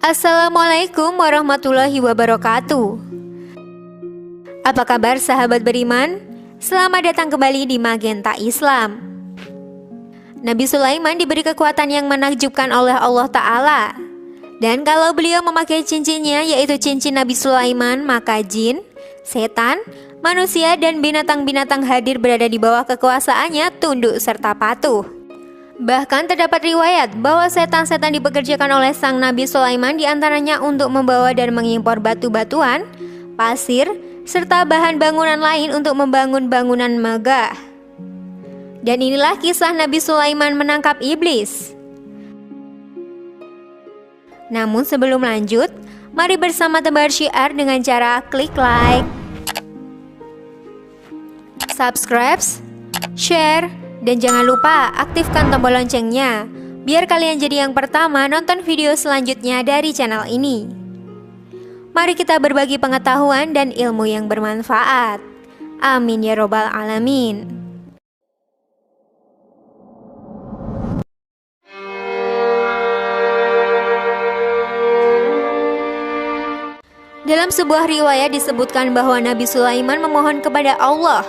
Assalamualaikum warahmatullahi wabarakatuh. Apa kabar sahabat beriman? Selamat datang kembali di Magenta Islam. Nabi Sulaiman diberi kekuatan yang menakjubkan oleh Allah Ta'ala. Dan kalau beliau memakai cincinnya, yaitu cincin Nabi Sulaiman, maka jin, setan, manusia dan binatang-binatang hadir berada di bawah kekuasaannya, tunduk serta patuh. Bahkan terdapat riwayat bahwa setan-setan dipekerjakan oleh sang Nabi Sulaiman diantaranya untuk membawa dan mengimpor batu-batuan, pasir, serta bahan bangunan lain untuk membangun bangunan megah. Dan inilah kisah Nabi Sulaiman menangkap iblis. Namun sebelum lanjut, mari bersama tebar syiar dengan cara klik like, subscribe, share, dan jangan lupa aktifkan tombol loncengnya, biar kalian jadi yang pertama nonton video selanjutnya dari channel ini. Mari kita berbagi pengetahuan dan ilmu yang bermanfaat. Amin ya robbal alamin. Dalam sebuah riwayat disebutkan bahwa Nabi Sulaiman memohon kepada Allah,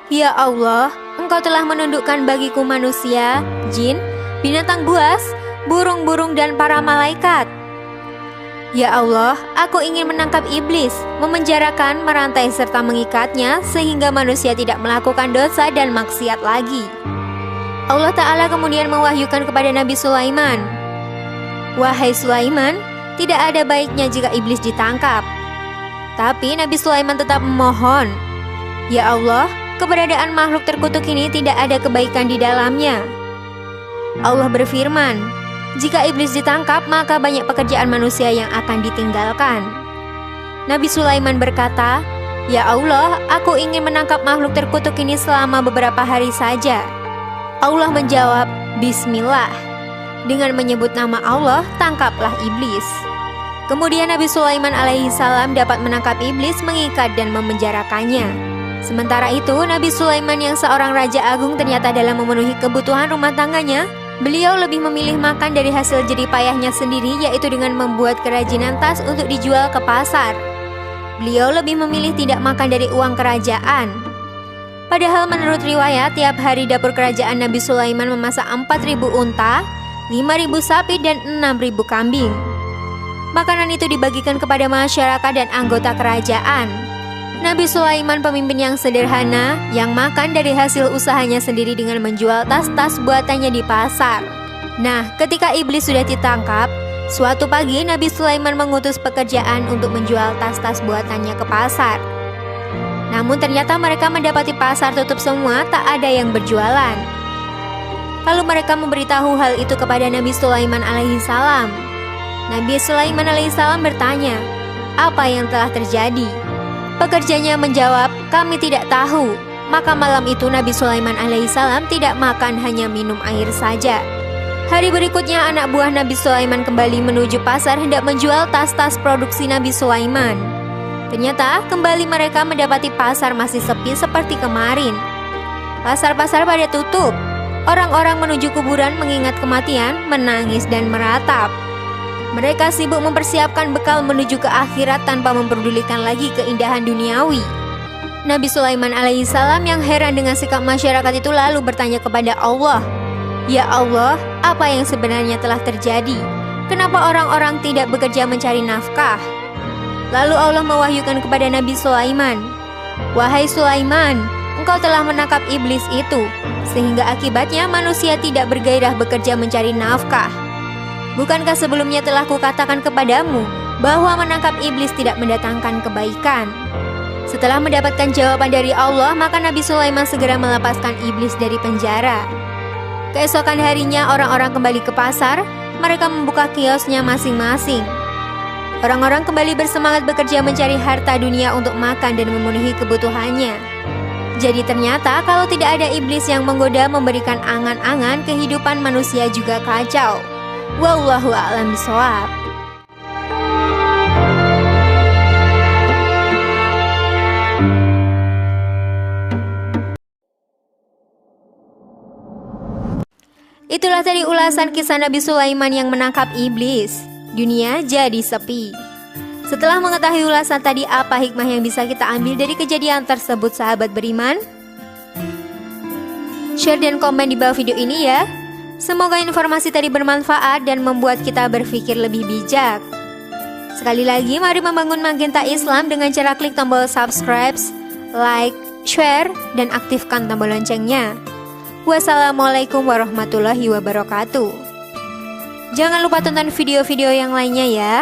"Ya Allah, Engkau telah menundukkan bagiku manusia, jin, binatang buas, burung-burung dan para malaikat. Ya Allah, aku ingin menangkap iblis, memenjarakan, merantai serta mengikatnya sehingga manusia tidak melakukan dosa dan maksiat lagi." Allah Ta'ala kemudian mewahyukan kepada Nabi Sulaiman, "Wahai Sulaiman, tidak ada baiknya jika iblis ditangkap." Tapi Nabi Sulaiman tetap memohon, "Ya Allah, keberadaan makhluk terkutuk ini tidak ada kebaikan di dalamnya." Allah berfirman, "Jika iblis ditangkap, maka banyak pekerjaan manusia yang akan ditinggalkan." Nabi Sulaiman berkata, "Ya Allah, aku ingin menangkap makhluk terkutuk ini selama beberapa hari saja." Allah menjawab, "Bismillah." Dengan menyebut nama Allah, tangkaplah iblis. Kemudian Nabi Sulaiman alaihissalam dapat menangkap iblis, mengikat dan memenjarakannya. Sementara itu, Nabi Sulaiman yang seorang raja agung ternyata dalam memenuhi kebutuhan rumah tangganya, beliau lebih memilih makan dari hasil jerih payahnya sendiri, yaitu dengan membuat kerajinan tas untuk dijual ke pasar. Beliau lebih memilih tidak makan dari uang kerajaan. Padahal menurut riwayat, tiap hari dapur kerajaan Nabi Sulaiman memasak 4.000 unta, 5.000 sapi dan 6.000 kambing. Makanan itu dibagikan kepada masyarakat dan anggota kerajaan. Nabi Sulaiman pemimpin yang sederhana, yang makan dari hasil usahanya sendiri dengan menjual tas-tas buatannya di pasar. Nah, ketika iblis sudah ditangkap, suatu pagi Nabi Sulaiman mengutus pekerjaan untuk menjual tas-tas buatannya ke pasar. Namun ternyata mereka mendapati pasar tutup semua, tak ada yang berjualan. Lalu mereka memberitahu hal itu kepada Nabi Sulaiman alaihissalam. Nabi Sulaiman alaihissalam bertanya, "Apa yang telah terjadi?" Pekerjanya menjawab, "Kami tidak tahu." Maka malam itu Nabi Sulaiman alaihissalam tidak makan, hanya minum air saja. Hari berikutnya anak buah Nabi Sulaiman kembali menuju pasar hendak menjual tas-tas produksi Nabi Sulaiman. Ternyata kembali mereka mendapati pasar masih sepi seperti kemarin. Pasar-pasar pada tutup. Orang-orang menuju kuburan mengingat kematian, menangis dan meratap. Mereka sibuk mempersiapkan bekal menuju ke akhirat tanpa memperdulikan lagi keindahan duniawi. Nabi Sulaiman alaihissalam yang heran dengan sikap masyarakat itu lalu bertanya kepada Allah, "Ya Allah, apa yang sebenarnya telah terjadi? Kenapa orang-orang tidak bekerja mencari nafkah?" Lalu Allah mewahyukan kepada Nabi Sulaiman, "Wahai Sulaiman, engkau telah menangkap iblis itu, sehingga akibatnya manusia tidak bergairah bekerja mencari nafkah. Bukankah sebelumnya telah kukatakan kepadamu bahwa menangkap iblis tidak mendatangkan kebaikan?" Setelah mendapatkan jawaban dari Allah, maka Nabi Sulaiman segera melepaskan iblis dari penjara. Keesokan harinya orang-orang kembali ke pasar, mereka membuka kiosnya masing-masing. Orang-orang kembali bersemangat bekerja mencari harta dunia untuk makan dan memenuhi kebutuhannya. Jadi ternyata kalau tidak ada iblis yang menggoda memberikan angan-angan, kehidupan manusia juga kacau. Wallahu a'lam bishawab. Itulah tadi ulasan kisah Nabi Sulaiman yang menangkap iblis. dunia jadi sepi. Setelah mengetahui ulasan tadi, apa hikmah yang bisa kita ambil dari kejadian tersebut, sahabat beriman? Share dan komen di bawah video ini ya. Semoga informasi tadi bermanfaat dan membuat kita berpikir lebih bijak. Sekali lagi, mari membangun Magenta Islam dengan cara klik tombol subscribe, like, share, dan aktifkan tombol loncengnya. Wassalamualaikum warahmatullahi wabarakatuh. Jangan lupa tonton video-video yang lainnya ya.